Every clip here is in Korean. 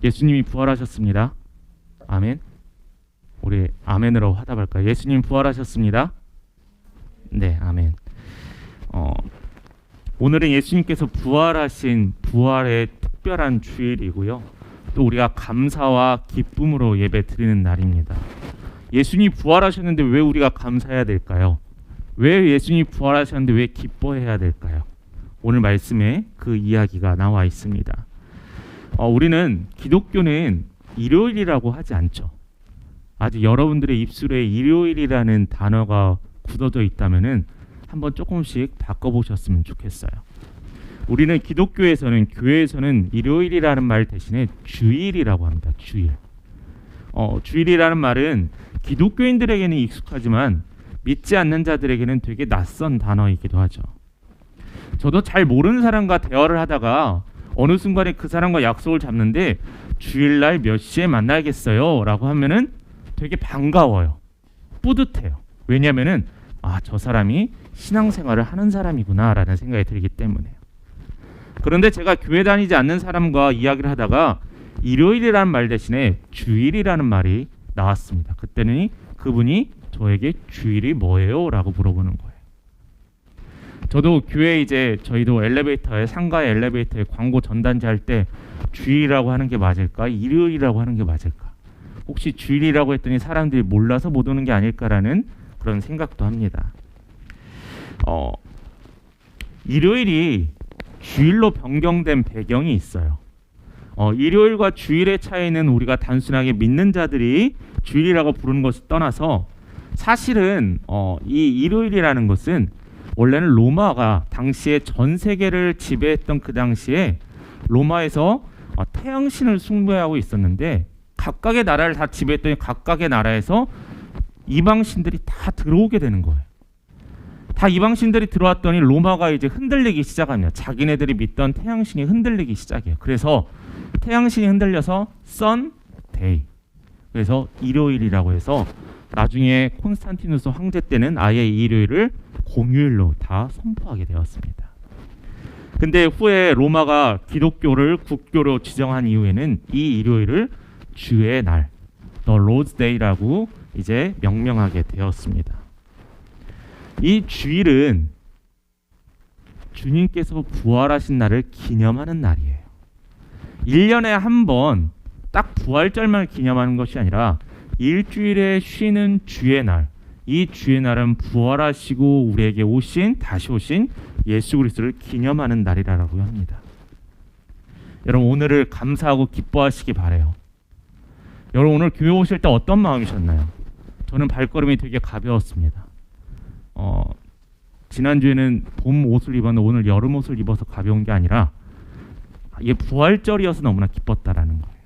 예수님이 부활하셨습니다. 아멘. 우리 아멘으로 화답할까요? 예수님 부활하셨습니다. 네, 아멘. 오늘은 예수님께서 부활하신 부활의 특별한 주일이고요. 또 우리가 감사와 기쁨으로 예배 드리는 날입니다. 예수님이 부활하셨는데 왜 우리가 감사해야 될까요? 왜 예수님이 부활하셨는데 왜 기뻐해야 될까요? 오늘 말씀에 그 이야기가 나와 있습니다. 우리는 기독교는 일요일이라고 하지 않죠. 아직 여러분들의 입술에 일요일이라는 단어가 굳어져 있다면은 한번 조금씩 바꿔보셨으면 좋겠어요. 우리는 기독교에서는 교회에서는 일요일이라는 말 대신에 주일이라고 합니다. 주일. 주일이라는 말은 기독교인들에게는 익숙하지만 믿지 않는 자들에게는 되게 낯선 단어이기도 하죠. 저도 잘 모르는 사람과 대화를 하다가 어느 순간에 그 사람과 약속을 잡는데 주일날 몇 시에 만나겠어요? 라고 하면은 되게 반가워요. 뿌듯해요. 왜냐면은 저 사람이 신앙생활을 하는 사람이구나 라는 생각이 들기 때문에요. 그런데 제가 교회 다니지 않는 사람과 이야기를 하다가 일요일이라는 말 대신에 주일이라는 말이 나왔습니다. 그때는 그분이 저에게 주일이 뭐예요? 라고 물어보는 거예요. 저도 교회 저희도 엘리베이터에 상가의 엘리베이터에 광고 전단지 할 때 주일이라고 하는 게 맞을까? 일요일이라고 하는 게 맞을까? 혹시 주일이라고 했더니 사람들이 몰라서 못 오는 게 아닐까라는 그런 생각도 합니다. 일요일이 주일로 변경된 배경이 있어요. 일요일과 주일의 차이는 우리가 단순하게 믿는 자들이 주일이라고 부르는 것을 떠나서 사실은 이 일요일이라는 것은 원래는 로마가 당시에 전 세계를 지배했던 그 당시에 로마에서 태양신을 숭배하고 있었는데 각각의 나라를 다 지배했더니 각각의 나라에서 이방신들이 다 들어오게 되는 거예요. 다 이방신들이 들어왔더니 로마가 이제 흔들리기 시작합니다. 자기네들이 믿던 태양신이 흔들리기 시작해요. 그래서 태양신이 흔들려서 썬데이, 그래서 일요일이라고 해서 나중에 콘스탄티누스 황제 때는 아예 일요일을 공휴일로 다 선포하게 되었습니다. 근데 후에 로마가 기독교를 국교로 지정한 이후에는 이 일요일을 주의 날, The Lord's Day라고 이제 명명하게 되었습니다. 이 주일은 주님께서 부활하신 날을 기념하는 날이에요. 1년에 한 번 딱 부활절만 기념하는 것이 아니라 일주일에 쉬는 주의 날, 이 주의 날은 부활하시고 우리에게 다시 오신 예수 그리스도를 기념하는 날이라고 합니다. 여러분 오늘을 감사하고 기뻐하시기 바라요. 여러분 오늘 교회 오실 때 어떤 마음이셨나요? 저는 발걸음이 되게 가벼웠습니다. 지난주에는 봄 옷을 입었는데 오늘 여름 옷을 입어서 가벼운 게 아니라 이게 부활절이어서 너무나 기뻤다라는 거예요.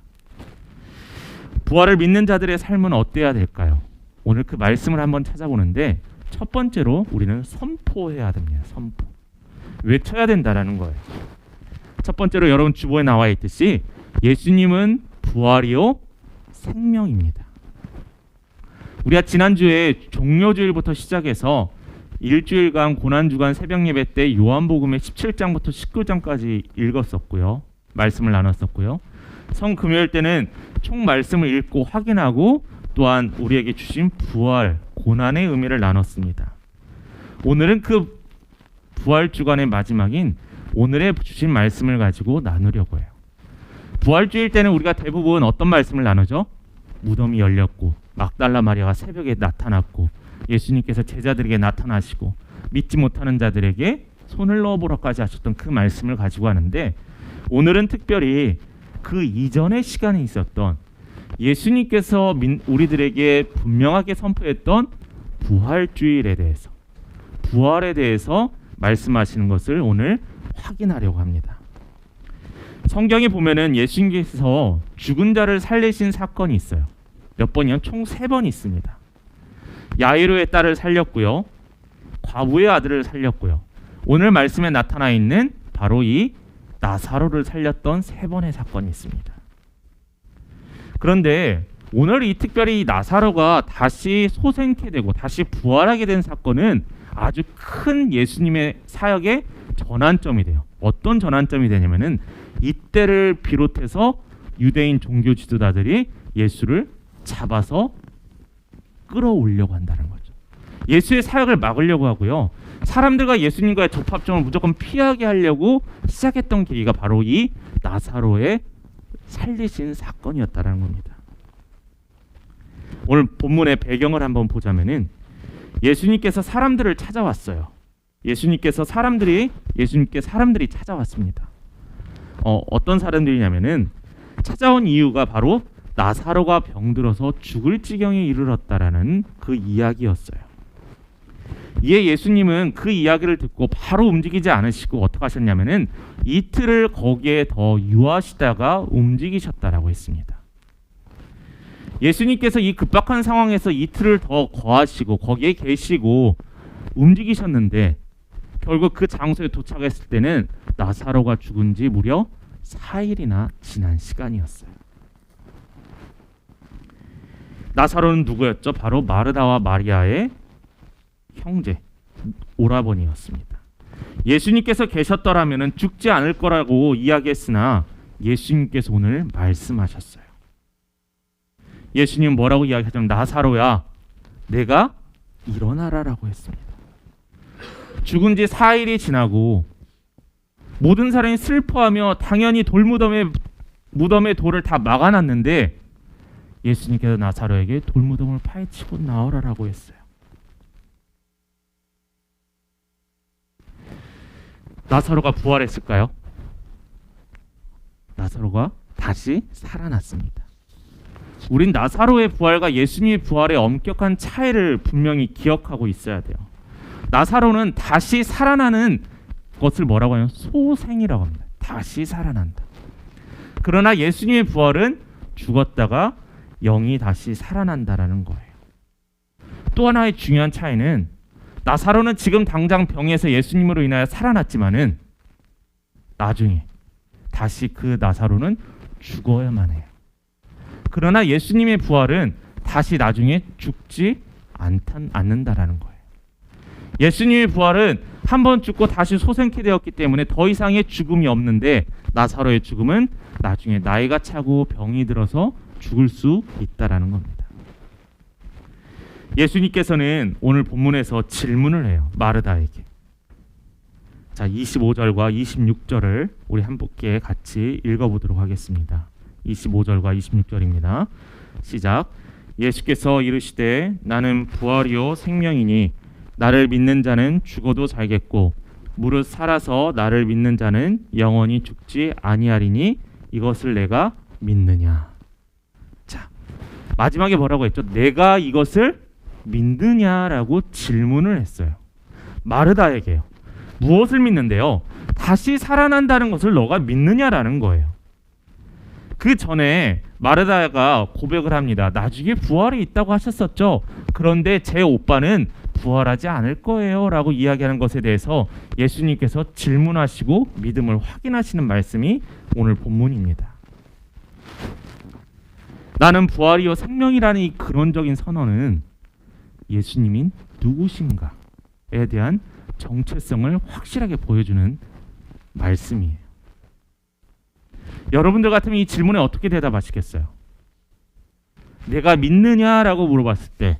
부활을 믿는 자들의 삶은 어때야 될까요? 오늘 그 말씀을 한번 찾아보는데 첫 번째로 우리는 선포해야 됩니다. 선포. 외쳐야 된다라는 거예요. 첫 번째로 여러분 주보에 나와 있듯이 예수님은 부활이요 생명입니다. 우리가 지난주에 종료주일부터 시작해서 일주일간 고난주간 새벽예배 때 요한복음의 17장부터 19장까지 읽었었고요. 말씀을 나눴었고요. 성금요일 때는 총 말씀을 읽고 확인하고 또한 우리에게 주신 부활, 고난의 의미를 나눴습니다. 오늘은 그 부활주간의 마지막인 오늘의 주신 말씀을 가지고 나누려고 해요. 부활주일 때는 우리가 대부분 어떤 말씀을 나누죠? 무덤이 열렸고 막달라 마리아가 새벽에 나타났고 예수님께서 제자들에게 나타나시고 믿지 못하는 자들에게 손을 넣어보라까지 하셨던 그 말씀을 가지고 하는데 오늘은 특별히 그 이전의 시간에 있었던 예수님께서 우리들에게 분명하게 선포했던 부활주일에 대해서, 부활에 대해서 말씀하시는 것을 오늘 확인하려고 합니다. 성경에 보면은 예수님께서 죽은 자를 살리신 사건이 있어요. 몇 번이요? 총 3번 있습니다. 야이로의 딸을 살렸고요. 과부의 아들을 살렸고요. 오늘 말씀에 나타나 있는 바로 이 나사로를 살렸던 3번의 사건이 있습니다. 그런데 오늘 이 특별히 나사로가 다시 소생케 되고 다시 부활하게 된 사건은 아주 큰 예수님의 사역의 전환점이 돼요. 어떤 전환점이 되냐면은 이때를 비롯해서 유대인 종교 지도자들이 예수를 잡아서 끌어올려고 한다는 거죠. 예수의 사역을 막으려고 하고요. 사람들과 예수님과의 접합점을 무조건 피하게 하려고 시작했던 계기가 바로 이 나사로의 살리신 사건이었다는 겁니다. 오늘 본문의 배경을 한번 보자면은 예수님께서 사람들을 찾아왔어요. 예수님께 사람들이 찾아왔습니다. 어떤 사람들이냐면은 찾아온 이유가 바로 나사로가 병들어서 죽을 지경에 이르렀다라는 그 이야기였어요. 이에 예수님은 그 이야기를 듣고 바로 움직이지 않으시고 어떻게 하셨냐면은 이틀을 거기에 더 유하시다가 움직이셨다라고 했습니다. 예수님께서 이 급박한 상황에서 이틀을 더 거하시고 거기에 계시고 움직이셨는데 결국 그 장소에 도착했을 때는 나사로가 죽은 지 무려 4일이나 지난 시간이었어요. 나사로는 누구였죠? 바로 마르다와 마리아의 형제, 오라버니였습니다. 예수님께서 계셨더라면 죽지 않을 거라고 이야기했으나 예수님께서 오늘 말씀하셨어요. 예수님은 뭐라고 이야기하냐면 나사로야, 내가 일어나라라고 했습니다. 죽은 지 4일이 지나고 모든 사람이 슬퍼하며 당연히 무덤에 돌을 다 막아놨는데 예수님께서 나사로에게 돌무덤을 파헤치고 나오라라고 했어요. 나사로가 부활했을까요? 나사로가 다시 살아났습니다. 우린 나사로의 부활과 예수님의 부활의 엄격한 차이를 분명히 기억하고 있어야 돼요. 나사로는 다시 살아나는 것을 뭐라고 하냐면 소생이라고 합니다. 다시 살아난다. 그러나 예수님의 부활은 죽었다가 영이 다시 살아난다라는 거예요. 또 하나의 중요한 차이는 나사로는 지금 당장 병에서 예수님으로 인하여 살아났지만은 나중에 다시 그 나사로는 죽어야만 해요. 그러나 예수님의 부활은 다시 나중에 죽지 않는다라는 거예요. 예수님의 부활은 한 번 죽고 다시 소생케 되었기 때문에 더 이상의 죽음이 없는데 나사로의 죽음은 나중에 나이가 차고 병이 들어서 죽을 수 있다라는 겁니다. 예수님께서는 오늘 본문에서 질문을 해요. 마르다에게. 자, 25절과 26절을 우리 함께 같이 읽어보도록 하겠습니다. 25절과 26절입니다. 시작. 예수께서 이르시되 나는 부활이요 생명이니 나를 믿는 자는 죽어도 살겠고 무릇 살아서 나를 믿는 자는 영원히 죽지 아니하리니 이것을 내가 믿느냐. 자, 마지막에 뭐라고 했죠? 내가 이것을 믿느냐라고 질문을 했어요. 마르다에게요. 무엇을 믿는데요? 다시 살아난다는 것을 너가 믿느냐라는 거예요. 그 전에 마르다가 고백을 합니다. 나중에 부활이 있다고 하셨었죠. 그런데 제 오빠는 부활하지 않을 거예요 라고 이야기하는 것에 대해서 예수님께서 질문하시고 믿음을 확인하시는 말씀이 오늘 본문입니다. 나는 부활이요 생명이라는 이 근원적인 선언은 예수님이 누구신가에 대한 정체성을 확실하게 보여주는 말씀이에요. 여러분들 같으면 이 질문에 어떻게 대답하시겠어요? 내가 믿느냐라고 물어봤을 때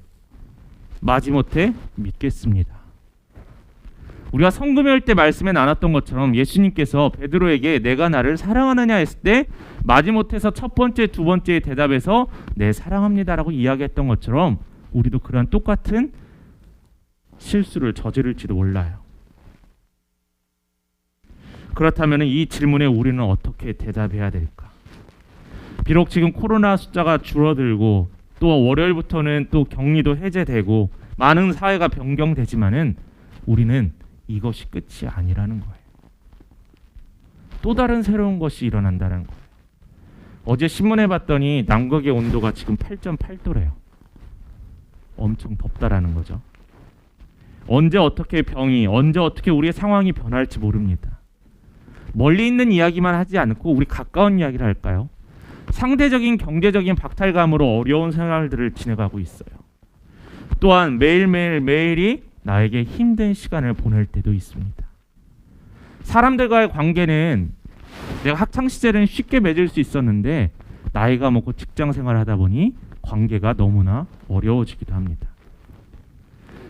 마지못해 믿겠습니다. 우리가 성금요일 때 말씀에 나눴던 것처럼 예수님께서 베드로에게 내가 나를 사랑하느냐 했을 때 마지못해서 첫 번째, 두 번째의 대답에서 네 사랑합니다라고 이야기했던 것처럼 우리도 그런 똑같은 실수를 저지를지도 몰라요. 그렇다면 이 질문에 우리는 어떻게 대답해야 될까? 비록 지금 코로나 숫자가 줄어들고 또 월요일부터는 또 격리도 해제되고 많은 사회가 변경되지만은 우리는 이것이 끝이 아니라는 거예요. 또 다른 새로운 것이 일어난다는 거예요. 어제 신문에 봤더니 남극의 온도가 지금 8.8도래요. 엄청 덥다라는 거죠. 언제 어떻게 언제 어떻게 우리의 상황이 변할지 모릅니다. 멀리 있는 이야기만 하지 않고 우리 가까운 이야기를 할까요? 상대적인 경제적인 박탈감으로 어려운 생활들을 지내가고 있어요. 또한 매일이 나에게 힘든 시간을 보낼 때도 있습니다. 사람들과의 관계는 내가 학창시절에는 쉽게 맺을 수 있었는데 나이가 먹고 직장 생활을 하다 보니 관계가 너무나 어려워지기도 합니다.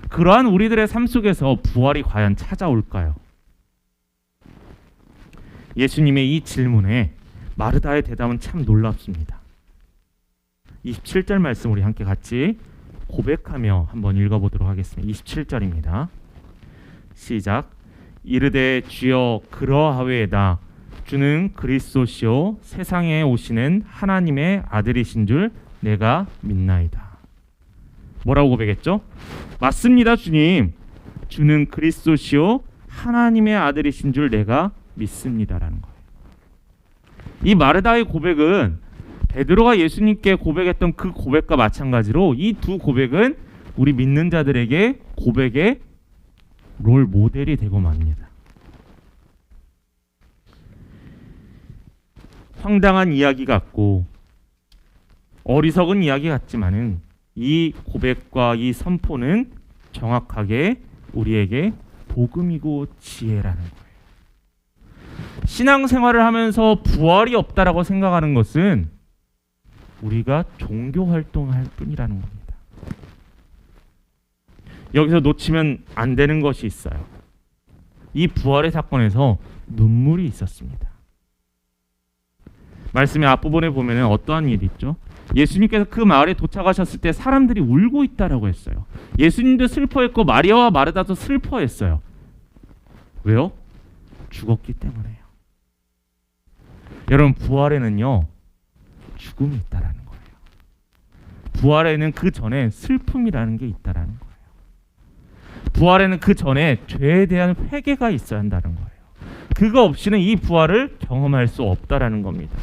그러한 우리들의 삶 속에서 부활이 과연 찾아올까요? 예수님의 이 질문에 마르다의 대답은 참 놀랍습니다. 27절 말씀 우리 함께 같이 고백하며 한번 읽어보도록 하겠습니다. 27절입니다. 시작. 이르되 주여 그러하외다. 주는 그리스도시요 세상에 오시는 하나님의 아들이신 줄 내가 믿나이다. 뭐라고 고백했죠? 맞습니다, 주님. 주는 그리스도시요 하나님의 아들이신 줄 내가 믿습니다라는 거예요. 이 마르다의 고백은 베드로가 예수님께 고백했던 그 고백과 마찬가지로 이 두 고백은 우리 믿는 자들에게 고백의 롤 모델이 되고 맙니다. 황당한 이야기 같고 어리석은 이야기 같지만은 이 고백과 이 선포는 정확하게 우리에게 복음이고 지혜라는 거예요. 신앙생활을 하면서 부활이 없다라고 생각하는 것은 우리가 종교 활동할 뿐이라는 겁니다. 여기서 놓치면 안 되는 것이 있어요. 이 부활의 사건에서 눈물이 있었습니다. 말씀의 앞부분에 보면 어떠한 일이 있죠? 예수님께서 그 마을에 도착하셨을 때 사람들이 울고 있다라고 했어요. 예수님도 슬퍼했고 마리아와 마르다도 슬퍼했어요. 왜요? 죽었기 때문에요. 여러분, 부활에는요 죽음이 있다라는 거예요. 부활에는 그 전에 슬픔이라는 게 있다라는 거예요. 부활에는 그 전에 죄에 대한 회개가 있어야 한다는 거예요. 그거 없이는 이 부활을 경험할 수 없다라는 겁니다.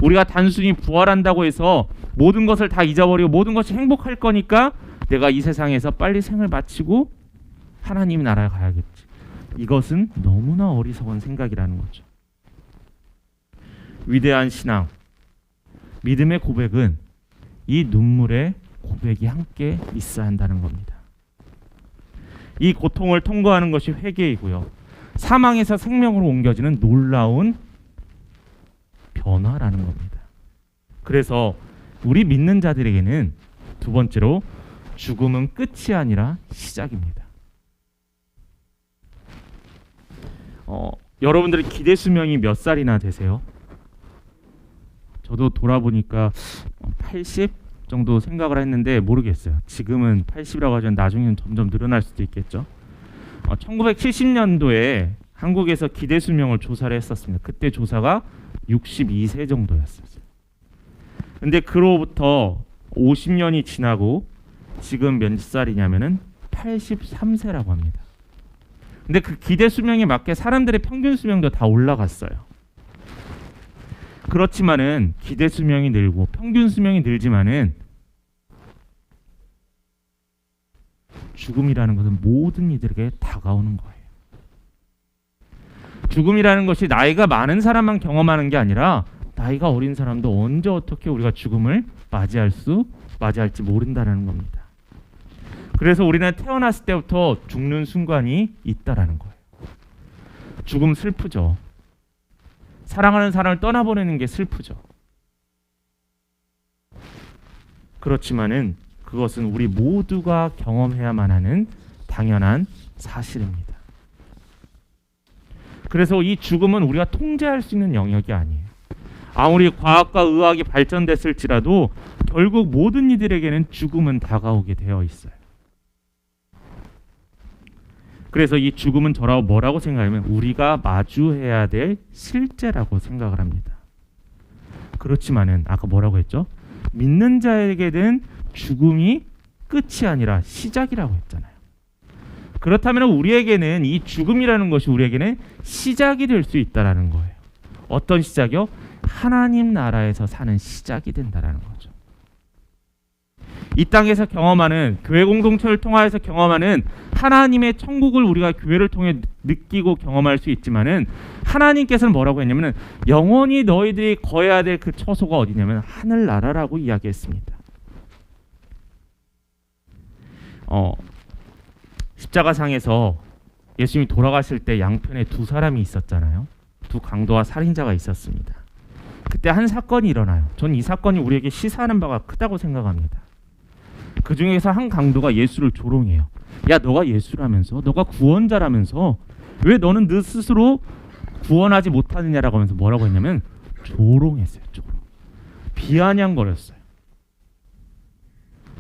우리가 단순히 부활한다고 해서 모든 것을 다 잊어버리고 모든 것이 행복할 거니까 내가 이 세상에서 빨리 생을 마치고 하나님 나라에 가야겠지. 이것은 너무나 어리석은 생각이라는 거죠. 위대한 신앙, 믿음의 고백은 이 눈물의 고백이 함께 있어야 한다는 겁니다. 이 고통을 통과하는 것이 회개이고요. 사망에서 생명으로 옮겨지는 놀라운 변화라는 겁니다. 그래서 우리 믿는 자들에게는 두 번째로 죽음은 끝이 아니라 시작입니다. 여러분들의 기대 수명이 몇 살이나 되세요? 저도 돌아보니까 80 정도 생각을 했는데 모르겠어요. 지금은 80이라고 하지만 나중에는 점점 늘어날 수도 있겠죠. 1970년도에 한국에서 기대 수명을 조사를 했었습니다. 그때 조사가 62세 정도였어요. 근데 그로부터 50년이 지나고 지금 몇 살이냐면은 83세라고 합니다. 근데 그 기대 수명에 맞게 사람들의 평균 수명도 다 올라갔어요. 그렇지만은 기대 수명이 늘고 평균 수명이 늘지만은 죽음이라는 것은 모든 이들에게 다가오는 거예요. 죽음이라는 것이 나이가 많은 사람만 경험하는 게 아니라 나이가 어린 사람도 언제 어떻게 우리가 죽음을 맞이할지 모른다는 겁니다. 그래서 우리는 태어났을 때부터 죽는 순간이 있다라는 거예요. 죽음 슬프죠. 사랑하는 사람을 떠나보내는 게 슬프죠. 그렇지만은 그것은 우리 모두가 경험해야만 하는 당연한 사실입니다. 그래서 이 죽음은 우리가 통제할 수 있는 영역이 아니에요. 아무리 과학과 의학이 발전됐을지라도 결국 모든 이들에게는 죽음은 다가오게 되어 있어요. 그래서 이 죽음은 저라고 뭐라고 생각하면 우리가 마주해야 될 실제라고 생각을 합니다. 그렇지만은 아까 뭐라고 했죠? 믿는 자에게는 죽음이 끝이 아니라 시작이라고 했잖아요. 그렇다면 우리에게는 이 죽음이라는 것이 우리에게는 시작이 될 수 있다라는 거예요. 어떤 시작이요? 하나님 나라에서 사는 시작이 된다라는 거죠. 이 땅에서 경험하는 교회 공동체를 통하여서 경험하는 하나님의 천국을 우리가 교회를 통해 느끼고 경험할 수 있지만은 하나님께서는 뭐라고 했냐면은 영원히 너희들이 거해야 될 그 처소가 어디냐면 하늘나라라고 이야기했습니다. 십자가상에서 예수님이 돌아가실 때 양편에 두 사람이 있었잖아요. 두 강도와 살인자가 있었습니다. 그때 한 사건이 일어나요. 전 이 사건이 우리에게 시사하는 바가 크다고 생각합니다. 그 중에서 한 강도가 예수를 조롱해요. 야, 너가 예수라면서, 너가 구원자라면서 왜 너는 너 스스로 구원하지 못하느냐라고 하면서 뭐라고 했냐면 조롱했어요. 조롱. 비아냥거렸어요.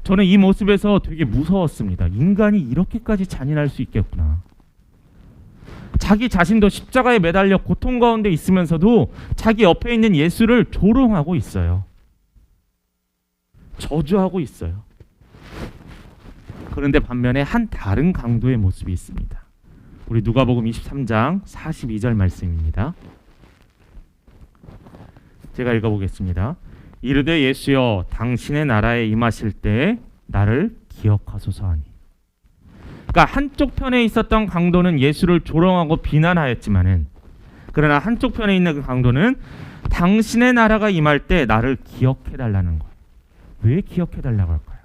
저는 이 모습에서 되게 무서웠습니다. 인간이 이렇게까지 잔인할 수 있겠구나. 자기 자신도 십자가에 매달려 고통 가운데 있으면서도 자기 옆에 있는 예수를 조롱하고 있어요. 저주하고 있어요. 그런데 반면에 한 다른 강도의 모습이 있습니다. 우리 누가복음 23장 42절 말씀입니다. 제가 읽어보겠습니다. 이르되 예수여 당신의 나라에 임하실 때 나를 기억하소서 하니. 그러니까 한쪽 편에 있었던 강도는 예수를 조롱하고 비난하였지만은, 그러나 한쪽 편에 있는 그 강도는 당신의 나라가 임할 때 나를 기억해달라는 거예요. 왜 기억해달라고 할까요?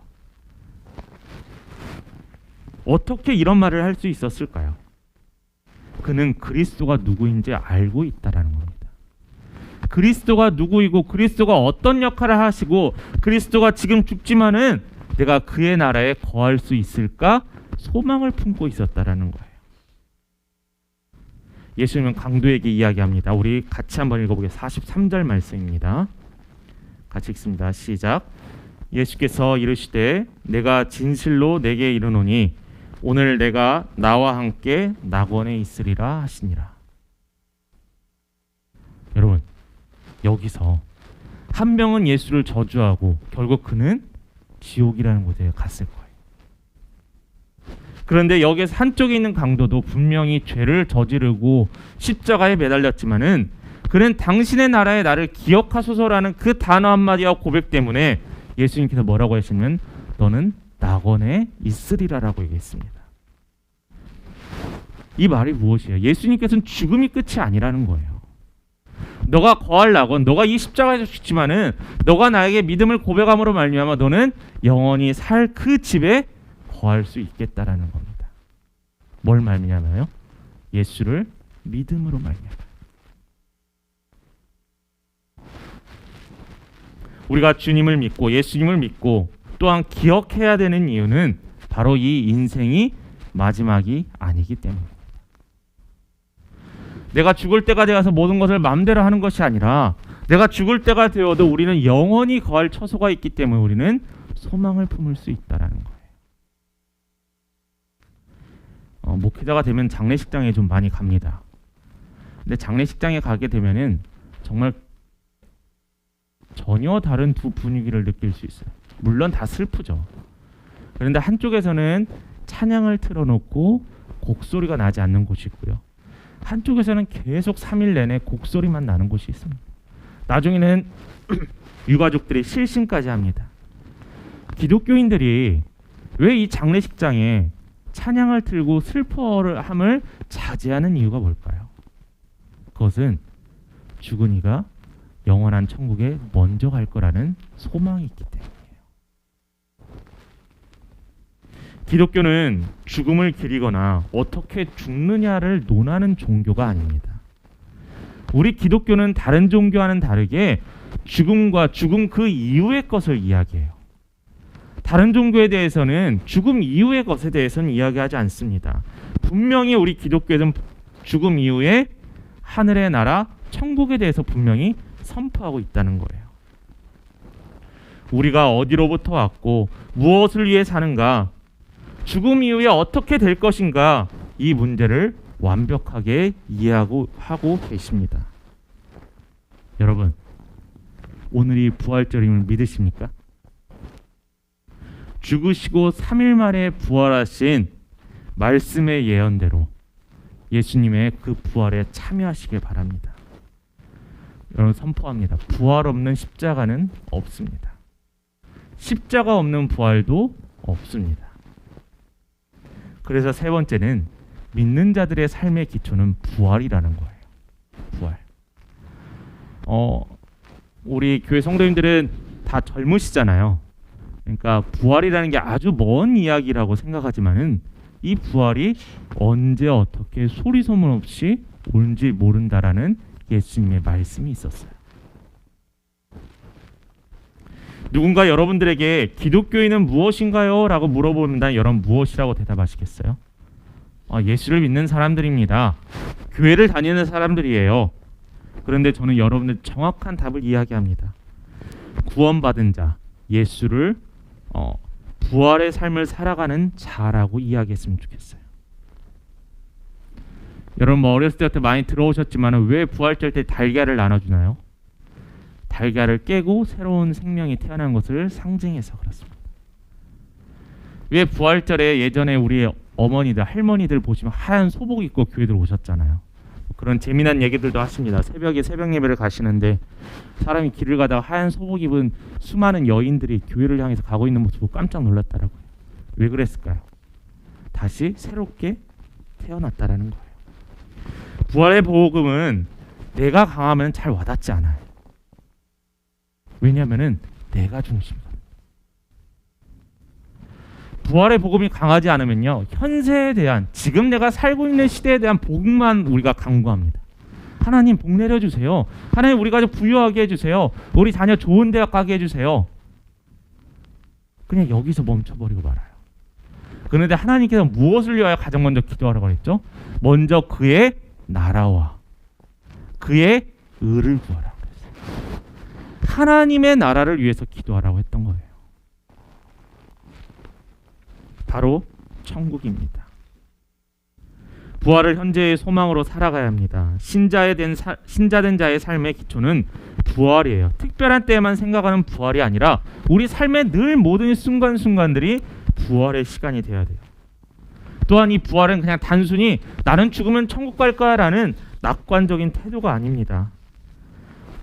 어떻게 이런 말을 할 수 있었을까요? 그는 그리스도가 누구인지 알고 있다라는 겁니다. 그리스도가 누구이고 그리스도가 어떤 역할을 하시고 그리스도가 지금 죽지만은 내가 그의 나라에 거할 수 있을까 소망을 품고 있었다라는 거예요. 예수님은 강도에게 이야기합니다. 우리 같이 한번 읽어보겠습니다. 43절 말씀입니다. 같이 읽습니다. 시작. 예수께서 이르시되 내가 진실로 내게 이르노니 오늘 내가 나와 함께 낙원에 있으리라 하시니라. 여러분, 여기서 한 명은 예수를 저주하고 결국 그는 지옥이라는 곳에 갔을 거예요. 그런데 여기서 한쪽에 있는 강도도 분명히 죄를 저지르고 십자가에 매달렸지만은 그는 당신의 나라에 나를 기억하소서라는 그 단어 한마디와 고백 때문에 예수님께서 뭐라고 하시냐면 너는 낙원에 있으리라라고 얘기했습니다. 이 말이 무엇이에요? 예수님께서는 죽음이 끝이 아니라는 거예요. 너가 거할 낙원, 너가 이 십자가에서 죽지만은 너가 나에게 믿음을 고백함으로 말미암아 너는 영원히 살 그 집에 거할 수 있겠다라는 겁니다. 뭘 말미암아요? 예수를 믿음으로 말미암아. 우리가 주님을 믿고 예수님을 믿고 또한 기억해야 되는 이유는 바로 이 인생이 마지막이 아니기 때문입니다. 내가 죽을 때가 되어서 모든 것을 마음대로 하는 것이 아니라 내가 죽을 때가 되어도 우리는 영원히 거할 처소가 있기 때문에 우리는 소망을 품을 수 있다라는 거예요. 목회자가 되면 장례식장에 좀 많이 갑니다. 근데 장례식장에 가게 되면은 정말 전혀 다른 두 분위기를 느낄 수 있어요. 물론 다 슬프죠. 그런데 한쪽에서는 찬양을 틀어놓고 곡소리가 나지 않는 곳이 있고요. 한쪽에서는 계속 3일 내내 곡소리만 나는 곳이 있습니다. 나중에는 유가족들이 실신까지 합니다. 기독교인들이 왜 이 장례식장에 찬양을 틀고 슬퍼함을 자제하는 이유가 뭘까요? 그것은 죽은 이가 영원한 천국에 먼저 갈 거라는 소망이 있기 때문이에요. 기독교는 죽음을 기리거나 어떻게 죽느냐를 논하는 종교가 아닙니다. 우리 기독교는 다른 종교와는 다르게 죽음과 죽음 그 이후의 것을 이야기해요. 다른 종교에 대해서는 죽음 이후의 것에 대해서는 이야기하지 않습니다. 분명히 우리 기독교는 죽음 이후에 하늘의 나라, 천국에 대해서 분명히 선포하고 있다는 거예요. 우리가 어디로부터 왔고 무엇을 위해 사는가, 죽음 이후에 어떻게 될 것인가, 이 문제를 완벽하게 이해하고 계십니다. 여러분, 오늘이 부활절임을 믿으십니까? 죽으시고 3일 만에 부활하신 말씀의 예언대로 예수님의 그 부활에 참여하시길 바랍니다. 여러분, 선포합니다. 부활 없는 십자가는 없습니다. 십자가 없는 부활도 없습니다. 그래서 세 번째는 믿는 자들의 삶의 기초는 부활이라는 거예요. 부활. 우리 교회 성도님들은 다 젊으시잖아요. 그러니까 부활이라는 게 아주 먼 이야기라고 생각하지만은 이 부활이 언제 어떻게 소리 소문 없이 온지 모른다라는 예수님의 말씀이 있었어요. 누군가 여러분들에게 기독교인은 무엇인가요? 라고 물어보면 여러분 무엇이라고 대답하시겠어요? 예수를 믿는 사람들입니다. 교회를 다니는 사람들이에요. 그런데 저는 여러분들 정확한 답을 이야기합니다. 구원받은 자, 예수를 부활의 삶을 살아가는 자라고 이야기했으면 좋겠어요. 여러분 어렸을 때부터 많이 들어오셨지만 왜 부활절 때 달걀을 나눠주나요? 달걀을 깨고 새로운 생명이 태어난 것을 상징해서 그렇습니다. 왜 부활절에 예전에 우리 어머니들, 할머니들 보시면 하얀 소복 입고 교회들 오셨잖아요. 그런 재미난 얘기들도 하십니다. 새벽에 새벽 예배를 가시는데 사람이 길을 가다가 하얀 소복 입은 수많은 여인들이 교회를 향해서 가고 있는 모습을 깜짝 놀랐다라고요. 왜 그랬을까요? 다시 새롭게 태어났다라는 거예요. 부활의 복음은 내가 강하면 잘 와닿지 않아요. 왜냐하면은 내가 중심이거든요. 부활의 복음이 강하지 않으면요, 현세에 대한, 지금 내가 살고 있는 시대에 대한 복음만 우리가 강구합니다. 하나님 복 내려주세요. 하나님 우리 가족 부유하게 해주세요. 우리 자녀 좋은 대학 가게 해주세요. 그냥 여기서 멈춰버리고 말아요. 그런데 하나님께서 무엇을 위하여 가장 먼저 기도하라고 했죠? 먼저 그의 나라와 그의 의를 구하라고 했어요. 하나님의 나라를 위해서 기도하라고 했던 거예요. 바로 천국입니다. 부활을 현재의 소망으로 살아가야 합니다. 신자된 자의 삶의 기초는 부활이에요. 특별한 때에만 생각하는 부활이 아니라 우리 삶의 늘 모든 순간순간들이 부활의 시간이 되어야 돼요. 또한 이 부활은 그냥 단순히 나는 죽으면 천국 갈 거야라는 낙관적인 태도가 아닙니다.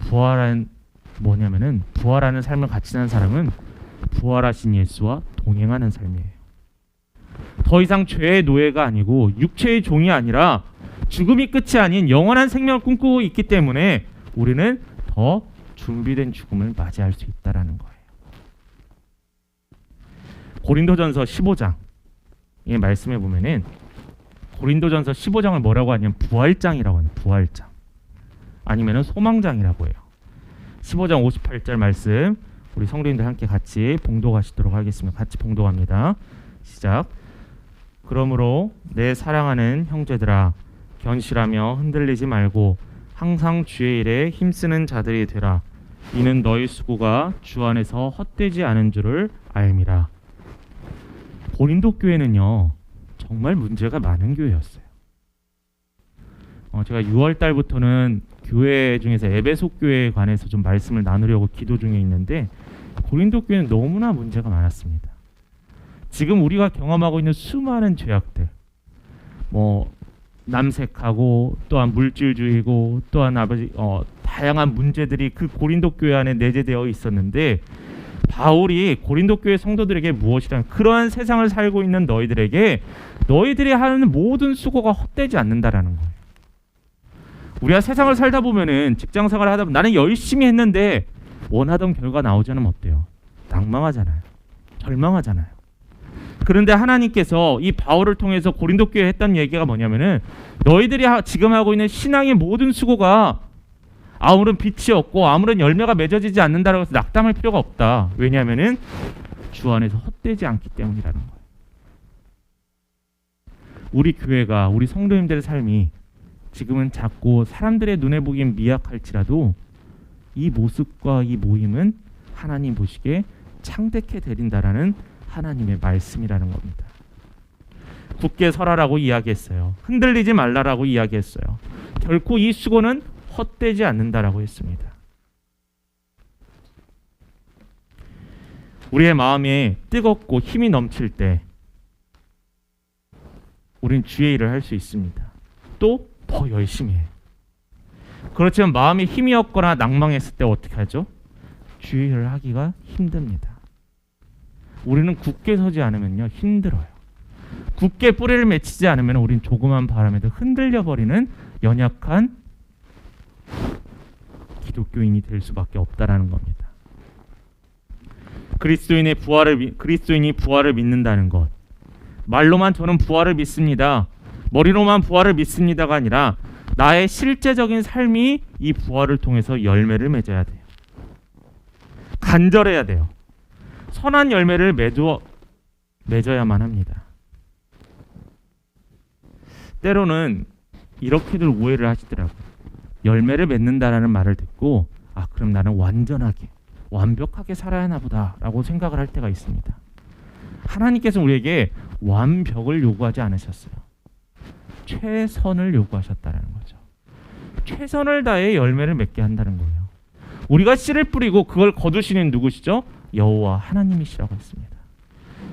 부활은 뭐냐면은, 부활하는 삶을 같이 사는 사람은 부활하신 예수와 동행하는 삶이에요. 더 이상 죄의 노예가 아니고 육체의 종이 아니라 죽음이 끝이 아닌 영원한 생명을 꿈꾸고 있기 때문에 우리는 더 준비된 죽음을 맞이할 수 있다라는 거예요. 고린도전서 15장 이 말씀해 보면은 고린도전서 15장을 뭐라고 하냐면 부활장이라고 하는, 부활장 아니면은 소망장이라고 해요. 15장 58절 말씀 우리 성도님들 함께 같이 봉독하시도록 하겠습니다. 같이 봉독합니다. 시작. 그러므로 내 사랑하는 형제들아, 견실하며 흔들리지 말고 항상 주의 일에 힘쓰는 자들이 되라. 이는 너희 수고가 주 안에서 헛되지 않은 줄을 알미라. 고린도 교회는요, 정말 문제가 많은 교회였어요. 제가 6월 달부터는 교회 중에서 에베소 교회에 관해서 좀 말씀을 나누려고 기도 중에 있는데, 고린도 교회는 너무나 문제가 많았습니다. 지금 우리가 경험하고 있는 수많은 죄악들, 남색하고 또한 물질주의고 또한 다양한 문제들이 그 고린도 교회 안에 내재되어 있었는데, 바울이 고린도 교회 성도들에게 무엇이란, 그러한 세상을 살고 있는 너희들에게 너희들이 하는 모든 수고가 헛되지 않는다라는 거예요. 우리가 세상을 살다 보면은, 직장 생활을 하다 보면 나는 열심히 했는데 원하던 결과 나오지 않으면 어때요? 낭망하잖아요. 절망하잖아요. 그런데 하나님께서 이 바울을 통해서 고린도 교회에 했던 얘기가 뭐냐면은, 너희들이 지금 하고 있는 신앙의 모든 수고가 아무런 빛이 없고 아무런 열매가 맺어지지 않는다라고 해서 낙담할 필요가 없다. 왜냐하면은 주 안에서 헛되지 않기 때문이라는 거예요. 우리 교회가, 우리 성도님들의 삶이 지금은 작고 사람들의 눈에 보기엔 미약할지라도 이 모습과 이 모임은 하나님 보시기에 창대케 드린다라는 하나님의 말씀이라는 겁니다. 굳게 서라라고 이야기했어요. 흔들리지 말라라고 이야기했어요. 결코 이 수고는 헛되지 않는다라고 했습니다. 우리의 마음이 뜨겁고 힘이 넘칠 때 우린 주의 일을 할 수 있습니다. 또 더 열심히 해요. 그렇지만 마음이 힘이 없거나 낭망했을 때 어떻게 하죠? 주의 일을 하기가 힘듭니다. 우리는 굳게 서지 않으면요, 힘들어요. 굳게 뿌리를 맺히지 않으면 우린 조그만 바람에도 흔들려 버리는 연약한 기독교인이 될 수밖에 없다라는 겁니다. 그리스도인이 부활을 믿는다는 것, 말로만 저는 부활을 믿습니다, 머리로만 부활을 믿습니다가 아니라 나의 실제적인 삶이 이 부활을 통해서 열매를 맺어야 돼요. 간절해야 돼요. 선한 열매를 맺어야만 합니다. 때로는 이렇게들 오해를 하시더라고요. 열매를 맺는다라는 말을 듣고 그럼 나는 완벽하게 살아야 하나 보다라고 생각을 할 때가 있습니다. 하나님께서 우리에게 완벽을 요구하지 않으셨어요. 최선을 요구하셨다는 거죠. 최선을 다해 열매를 맺게 한다는 거예요. 우리가 씨를 뿌리고 그걸 거두시는 누구시죠? 여호와 하나님이시라고 했습니다.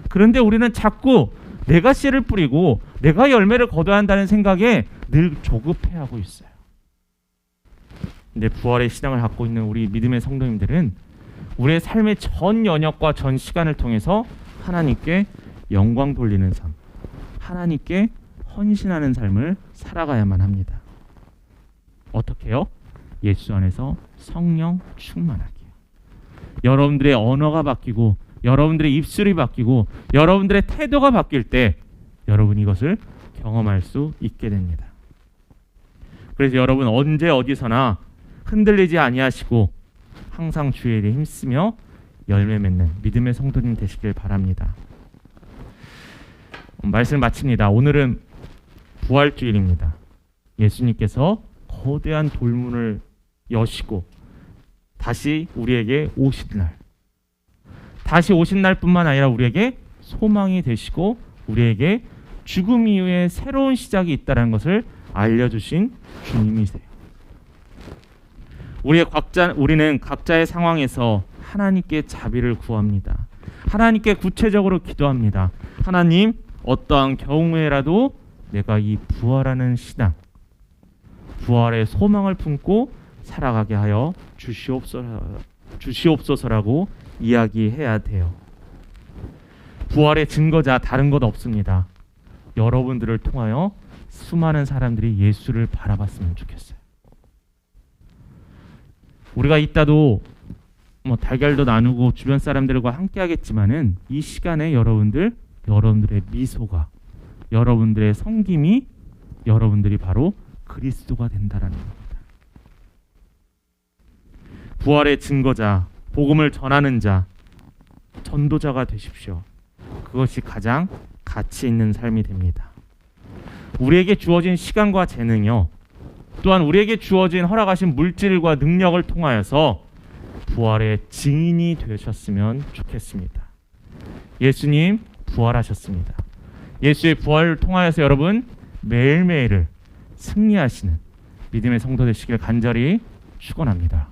그런데 우리는 자꾸 내가 씨를 뿌리고 내가 열매를 거둬야 한다는 생각에 늘 조급해하고 있어요. 근데 부활의 신앙을 갖고 있는 우리 믿음의 성도님들은 우리의 삶의 전 연역과 전 시간을 통해서 하나님께 영광 돌리는 삶, 하나님께 헌신하는 삶을 살아가야만 합니다. 어떻게요? 예수 안에서 성령 충만하게. 여러분들의 언어가 바뀌고 여러분들의 입술이 바뀌고 여러분들의 태도가 바뀔 때 여러분이 이것을 경험할 수 있게 됩니다. 그래서 여러분 언제 어디서나 흔들리지 아니하시고 항상 주의 일에 힘쓰며 열매 맺는 믿음의 성도님 되시길 바랍니다. 말씀을 마칩니다. 오늘은 부활주일입니다. 예수님께서 거대한 돌문을 여시고 다시 우리에게 오신 날, 다시 오신 날뿐만 아니라 우리에게 소망이 되시고 우리에게 죽음 이후에 새로운 시작이 있다는 것을 알려주신 주님이세요. 우리는 각자의 상황에서 하나님께 자비를 구합니다. 하나님께 구체적으로 기도합니다. 하나님, 어떠한 경우에라도 내가 이 부활하는 신앙, 부활의 소망을 품고 살아가게 하여 주시옵소서라고 이야기해야 돼요. 부활의 증거자 다른 것 없습니다. 여러분들을 통하여 수많은 사람들이 예수를 바라봤으면 좋겠어요. 우리가 이따도 달걀도 나누고 주변 사람들과 함께 하겠지만은 이 시간에 여러분들의 미소가, 여러분들의 섬김이 여러분들이 바로 그리스도가 된다라는 겁니다. 부활의 증거자, 복음을 전하는 자, 전도자가 되십시오. 그것이 가장 가치 있는 삶이 됩니다. 우리에게 주어진 시간과 재능이요, 또한 우리에게 주어진 허락하신 물질과 능력을 통하여서 부활의 증인이 되셨으면 좋겠습니다. 예수님 부활하셨습니다. 예수의 부활을 통하여서 여러분 매일매일을 승리하시는 믿음의 성도 되시길 간절히 축원합니다.